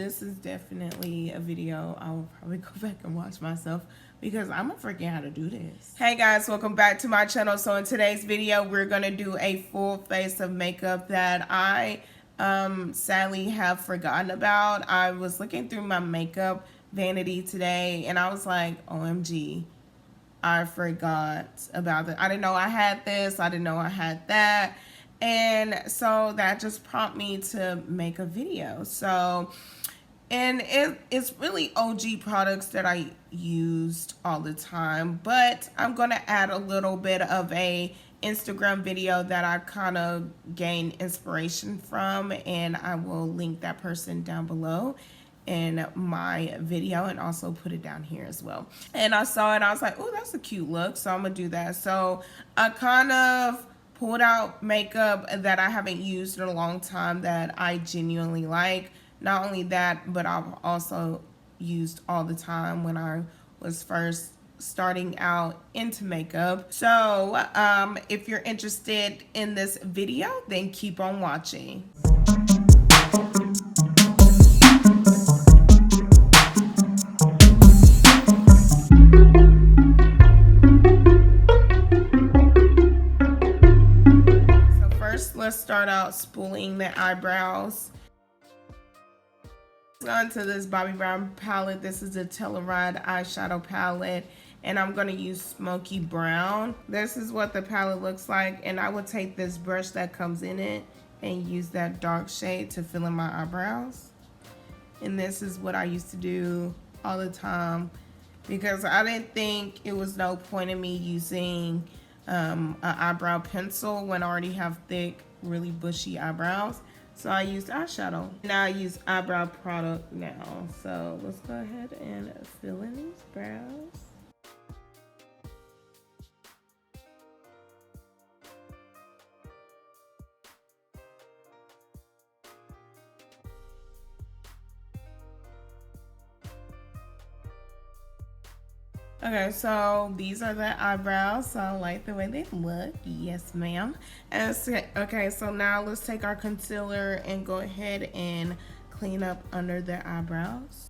this is definitely a video I will probably go back and watch myself because I'm gonna forget how to do this. Hey guys, welcome back to my channel. So in today's video, we're gonna do a full face of makeup that I sadly have forgotten about. I was looking through my makeup vanity today and I was like, OMG, I forgot about it. I didn't know I had this. I didn't know I had that. And so that just prompted me to make a video. So, and it's really OG products that I used all the time, but I'm going to add a little bit of a Instagram video that I kind of gained inspiration from, and I will link that person down below in my video and also put it down here as well. And I saw it, I was like, oh, that's a cute look, so I'm gonna do that. So I kind of pulled out makeup that I haven't used in a long time that I genuinely like. Not only that, but I've also used all the time when I was first starting out into makeup. So if you're interested in this video, then keep on watching. So first, let's start out spooling the eyebrows. Onto this Bobbi Brown palette. This is the Telluride eyeshadow palette, and I'm going to use Smoky Brown. This is what the palette looks like, and I would take this brush that comes in it and use that dark shade to fill in my eyebrows. And this is what I used to do all the time because I didn't think it was no point in me using an eyebrow pencil when I already have thick, really bushy eyebrows. So I used eyeshadow. Now I use eyebrow product now. So let's go ahead and fill in these brows. Okay, so these are the eyebrows. So I like the way they look. Yes, ma'am. Okay, so now let's take our concealer and go ahead and clean up under the eyebrows.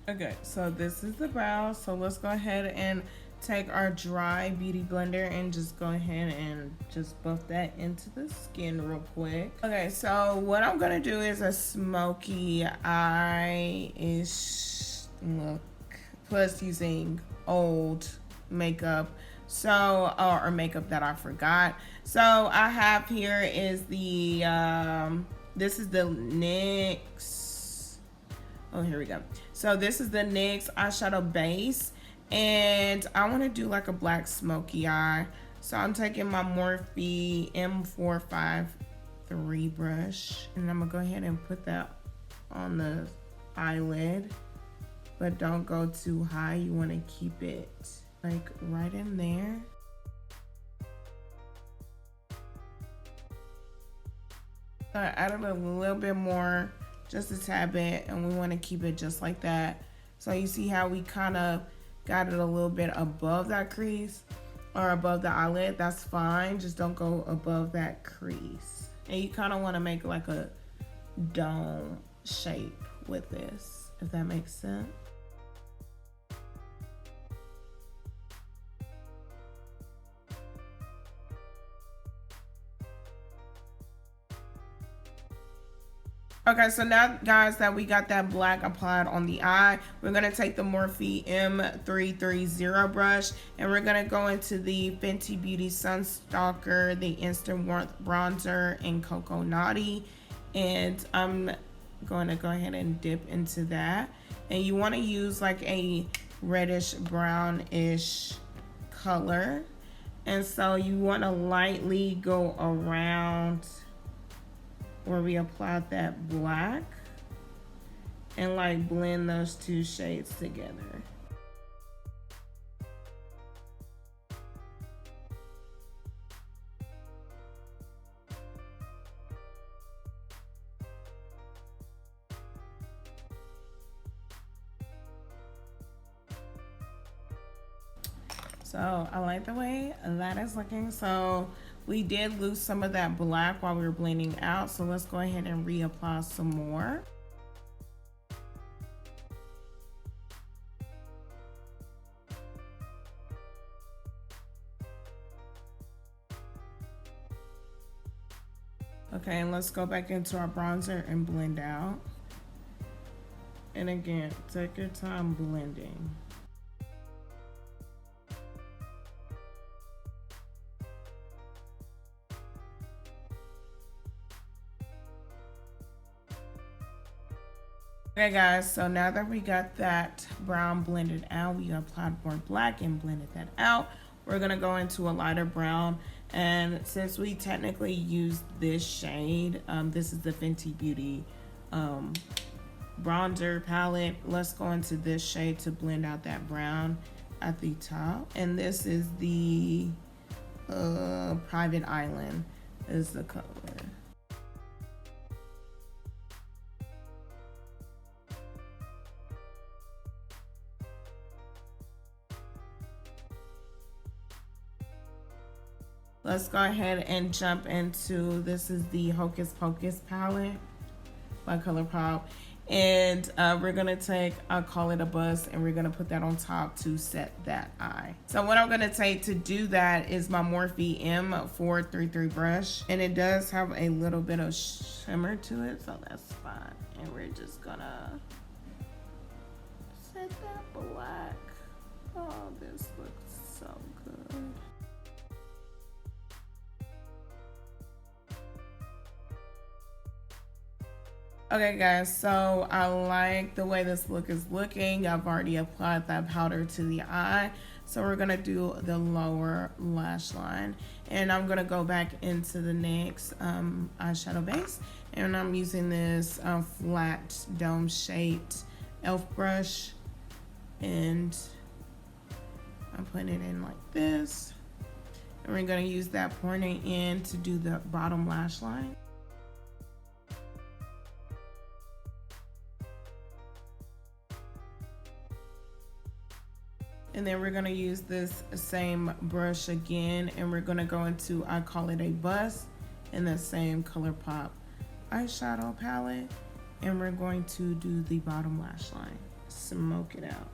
Okay, so this is the brow. So let's go ahead and take our dry beauty blender and just go ahead and just buff that into the skin real quick. Okay, so what I'm gonna do is a smoky eye-ish look, plus using old makeup. So, or makeup that I forgot. So I have here is the, this is the NYX. Oh, here we go. So this is the NYX eyeshadow base, and I want to do like a black smoky eye. So I'm taking my Morphe M453 brush, and I'm gonna go ahead and put that on the eyelid, but don't go too high. You want to keep it like right in there. So I added a little bit more, just a tad bit, and we want to keep it just like that. So you see how we kind of got it a little bit above that crease or above the eyelid. That's fine, just don't go above that crease. And you kind of want to make like a dome shape with this, if that makes sense. Okay, so now guys that we got that black applied on the eye, we're gonna take the Morphe M330 brush and we're gonna go into the Fenty Beauty Sun Stalk'r, the Instant Warmth Bronzer in Coco Naughty. And I'm gonna go ahead and dip into that. And you wanna use like a reddish brownish color. And so you wanna lightly go around where we applied that black and like blend those two shades together. So I like the way that is looking. So we did lose some of that black while we were blending out. So let's go ahead and reapply some more. Okay, and let's go back into our bronzer and blend out. And again, take your time blending. Okay guys, so now that we got that brown blended out, we applied more black and blended that out. We're gonna go into a lighter brown, and since we technically used this shade, this is the Fenty Beauty bronzer palette, let's go into this shade to blend out that brown at the top. And this is the Private Island is the color. Let's go ahead and jump into, this is the Hocus Pocus palette by Colourpop. And we're gonna take, I'll call it a bust, and we're gonna put that on top to set that eye. So what I'm gonna take to do that is my Morphe M433 brush. And it does have a little bit of shimmer to it, so that's fine. And we're just gonna set that black. Oh, this looks so good. Okay guys, so I like the way this look is looking. I've already applied that powder to the eye. So we're gonna do the lower lash line. And I'm gonna go back into the next eyeshadow base. And I'm using this flat dome shaped E.L.F brush. And I'm putting it in like this. And we're gonna use that pointing in to do the bottom lash line. And then we're gonna use this same brush again, and we're gonna go into, I call it a bust, in the same Colourpop eyeshadow palette. And we're going to do the bottom lash line, smoke it out.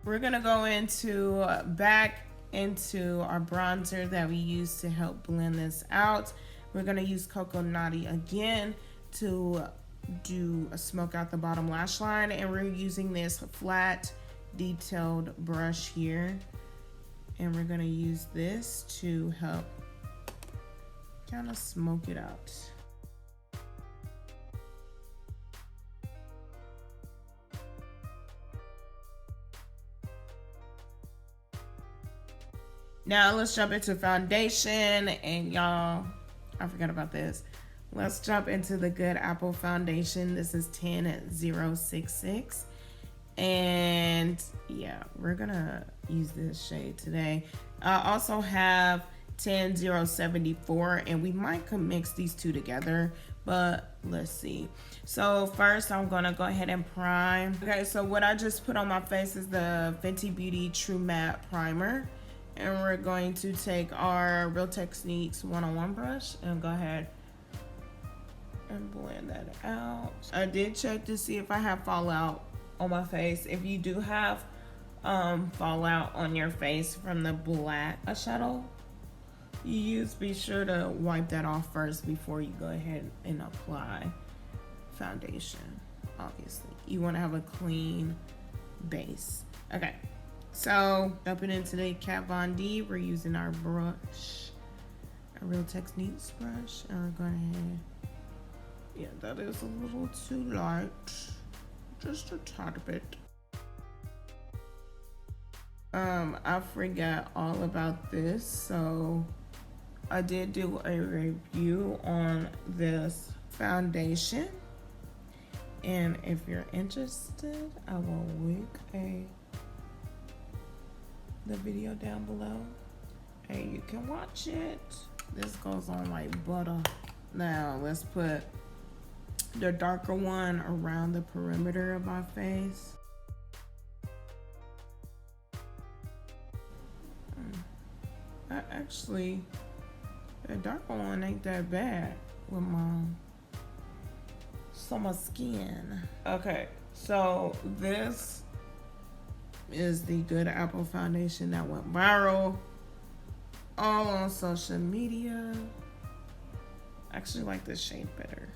We're gonna go into, back into our bronzer that we used to help blend this out. We're gonna use Coco Naughty again to smoke out the bottom lash line, and we're using this flat detailed brush here, and we're gonna use this to help kind of smoke it out. Now let's jump into foundation, and y'all, I forgot about this. Let's jump into the Good Apple foundation. This is 10066. And yeah, we're gonna use this shade today. I also have 10074, and we might mix these two together, but let's see. So first I'm gonna go ahead and prime. Okay, so what I just put on my face is the Fenty Beauty True Matte Primer. And we're going to take our Real Techniques 101 brush and go ahead and blend that out. I did check to see if I have fallout on my face. If you do have fallout on your face from the black eyeshadow you use, be sure to wipe that off first before you go ahead and apply foundation. Obviously, you want to have a clean base. Okay. So, jumping into the Kat Von D, we're using our brush, a Real Techniques brush, and we're going ahead. Yeah, that is a little too light, just a tad bit. I forgot all about this, so I did do a review on this foundation, and if you're interested, I will link the video down below and you can watch it. This goes on like butter. Now let's put the darker one around the perimeter of my face. Actually, the darker one ain't that bad with my summer skin. Okay, so this is the Good Apple foundation that went viral all on social media. I actually like this shade better.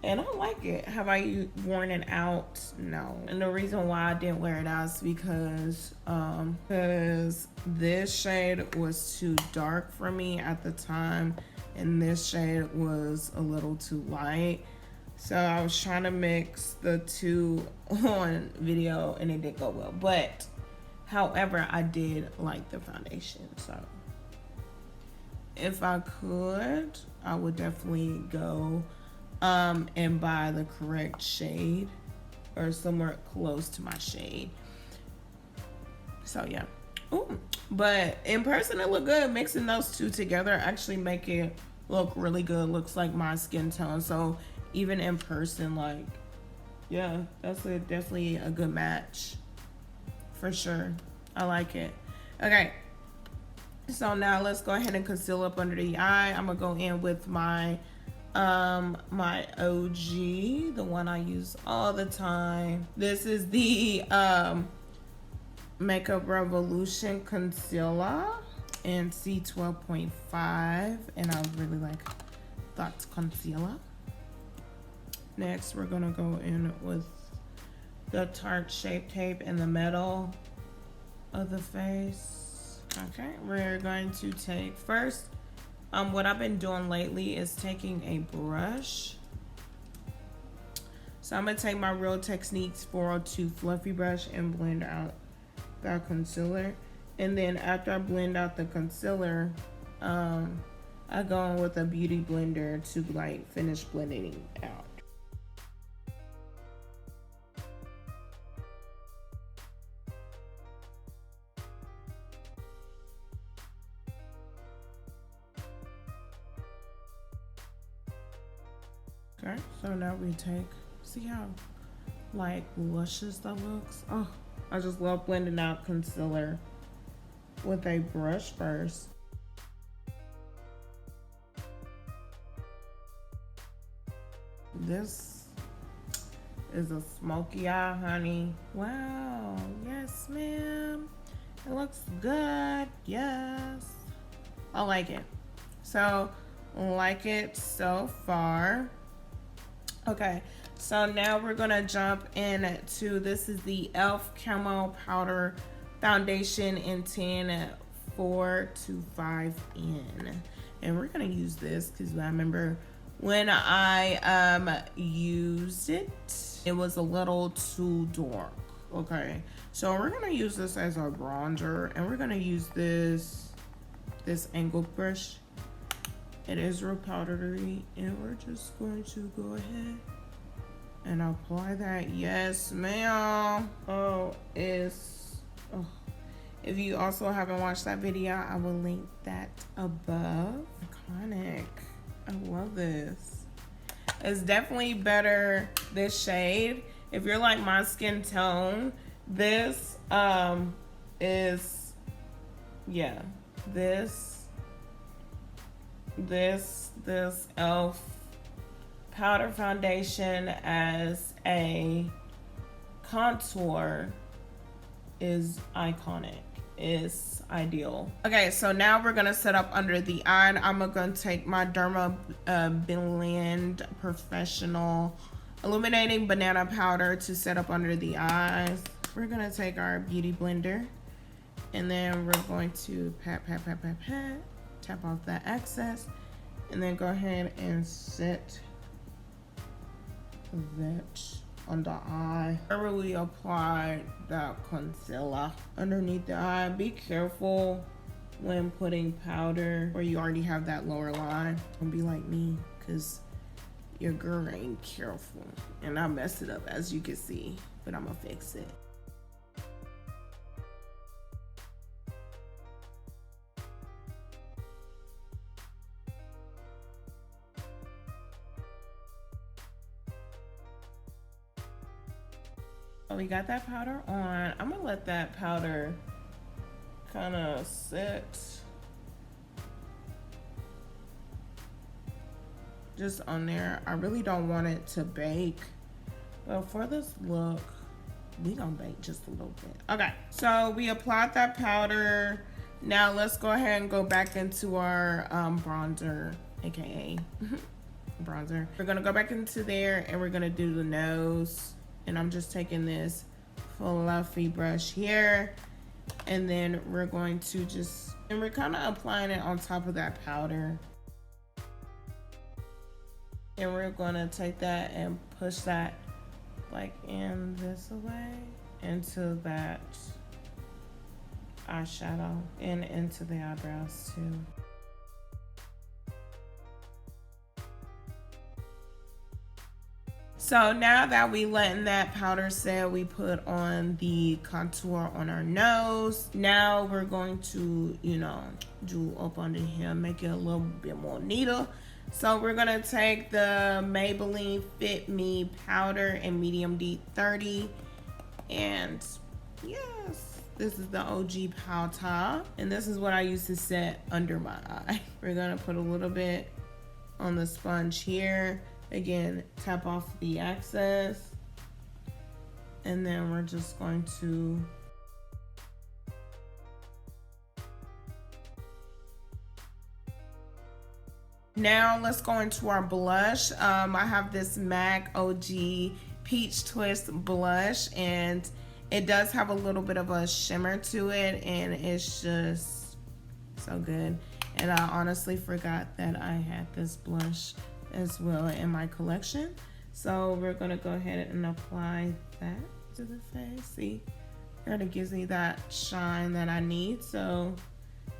And I like it. Have I worn it out? No. And the reason why I didn't wear it out is because this shade was too dark for me at the time, and this shade was a little too light. So I was trying to mix the two on video and it didn't go well. But however, I did like the foundation. So if I could, I would definitely go and buy the correct shade or somewhere close to my shade. So yeah. Ooh, but in person it looked good. Mixing those two together actually make it look really good. Looks like my skin tone. So even in person, like, yeah, that's definitely a good match for sure. I like it. Okay, so now let's go ahead and conceal up under the eye. I'm gonna go in with my my OG, the one I use all the time. This is the Makeup Revolution concealer in C12.5, and I really like that concealer. Next, we're gonna go in with the Tarte Shape Tape in the middle of the face. Okay, we're going to take first, what I've been doing lately is taking a brush. So I'm gonna take my Real Techniques 402 fluffy brush and blend out that concealer. And then after I blend out the concealer, I go in with a beauty blender to like finish blending out. Okay, so now we take, see how like luscious that looks? Oh, I just love blending out concealer with a brush first. This is a Smokey Eye, honey. Wow, yes ma'am. It looks good, yes. I like it. So, like it so far. Okay, so now we're gonna jump into, this is the E.L.F. Camo Powder Foundation in 10 425N. And we're gonna use this because I remember when I used it, it was a little too dark. Okay, so we're gonna use this as our bronzer, and we're gonna use this angled brush. It is real powdery, and we're just going to go ahead and apply that. Yes, ma'am. Oh, if you also haven't watched that video, I will link that above. Iconic. I love this. It's definitely better, this shade. If you're like my skin tone, this is, yeah, this E.L.F. powder foundation as a contour is iconic. Is ideal. Okay, so now we're gonna set up under the eye. I'm gonna take my Dermablend Professional Illuminating Banana Powder to set up under the eyes. We're gonna take our beauty blender, and then we're going to pat, tap off that excess, and then go ahead and set that on the eye. I really applied that concealer underneath the eye. Be careful when putting powder where you already have that lower line. Don't be like me, because your girl ain't careful, and I messed it up, as you can see, but I'm gonna fix it. So we got that powder on. I'm gonna let that powder kind of sit just on there. I really don't want it to bake, but for this look, we gonna bake just a little bit. Okay, so we applied that powder. Now let's go ahead and go back into our bronzer, aka bronzer. We're gonna go back into there and we're gonna do the nose. And I'm just taking this fluffy brush here, and then we're going to and we're kind of applying it on top of that powder. And we're gonna take that and push that like in this way into that eyeshadow and into the eyebrows too. So now that we letting that powder set, we put on the contour on our nose. Now we're going to, you know, do up under here, make it a little bit more neater. So we're gonna take the Maybelline Fit Me Powder in medium D30, and yes, this is the OG powder, and this is what I use to set under my eye. We're gonna put a little bit on the sponge here. Again, tap off the excess, and then we're just going to now let's go into our blush. I have this MAC OG Peach Twist blush, and it does have a little bit of a shimmer to it, and it's just so good. And I honestly forgot that I had this blush as well in my collection. So we're gonna go ahead and apply that to the face. See, it gives me that shine that I need. So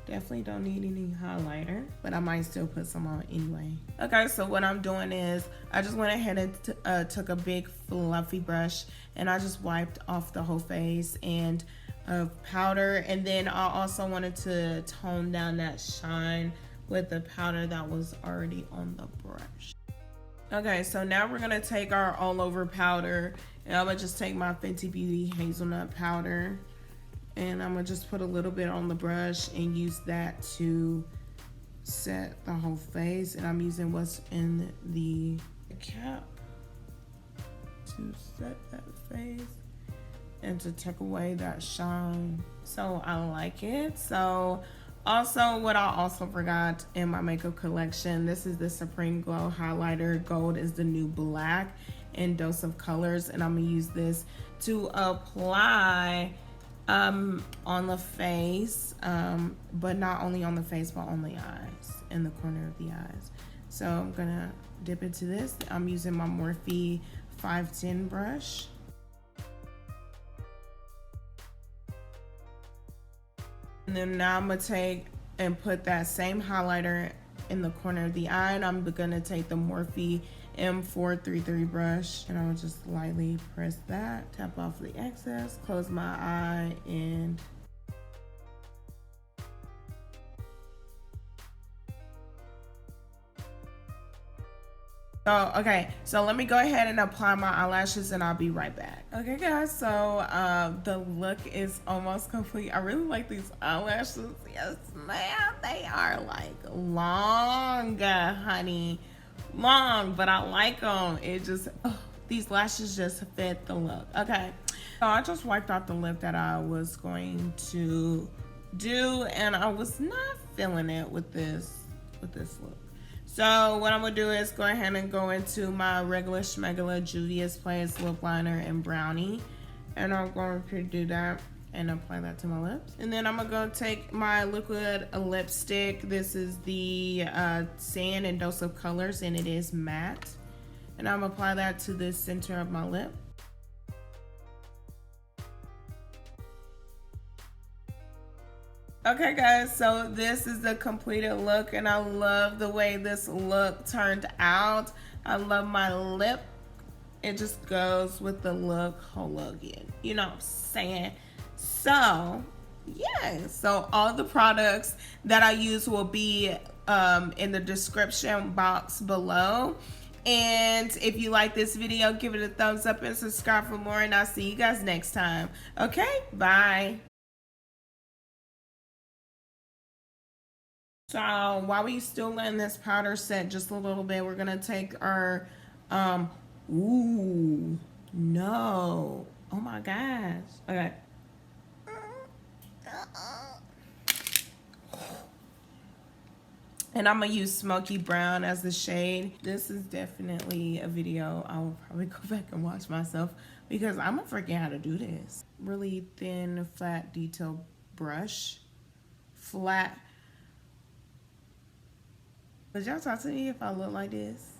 definitely don't need any highlighter, but I might still put some on anyway. Okay, so what I'm doing is I just went ahead and took a big fluffy brush and I just wiped off the whole face and powder, and then I also wanted to tone down that shine with the powder that was already on the brush. Okay, so now we're gonna take our all over powder, and I'm gonna just take my Fenty Beauty Hazelnut powder, and I'm gonna just put a little bit on the brush and use that to set the whole face. And I'm using what's in the cap to set that face and to take away that shine. So I like it. So also, what I also forgot in my makeup collection, this is the Supreme Glow Highlighter. Gold is the new black in Dose of Colors, and I'm gonna use this to apply on the face, but not only on the face, but on the eyes, in the corner of the eyes. So I'm gonna dip into this. I'm using my Morphe 510 brush. And then now I'm gonna take and put that same highlighter in the corner of the eye, and I'm gonna take the Morphe M433 brush, and I'll just lightly press that, tap off the excess, close my eye, and okay, so let me go ahead and apply my eyelashes and I'll be right back. Okay guys, so the look is almost complete. I really like these eyelashes. Yes ma'am, they are like long, honey, long, but I like them. It just, these lashes just fit the look. Okay, so I just wiped out the lip that I was going to do, and I was not feeling it with this look. So what I'm gonna do is go ahead and go into my regular Schmegula Juvia's Place lip liner in Brownie, and I'm going to do that and apply that to my lips. And then I'm gonna go take my liquid lipstick. This is the Sand and Dose of Colors, and it is matte. And I'm gonna apply that to the center of my lip. Okay guys, so this is the completed look, and I love the way this look turned out. I love my lip. It just goes with the look whole again. You know what I'm saying? So, yeah. So all the products that I use will be in the description box below. And if you like this video, give it a thumbs up and subscribe for more. And I'll see you guys next time. Okay, bye. So while we still letting this powder set just a little bit, we're gonna take our ooh, no, oh my gosh. Okay. And I'm gonna use Smoky Brown as the shade. This is definitely a video I will probably go back and watch myself because I'm gonna forget how to do this. Really thin, flat detail brush. Flat. Would y'all talk to me if I look like this?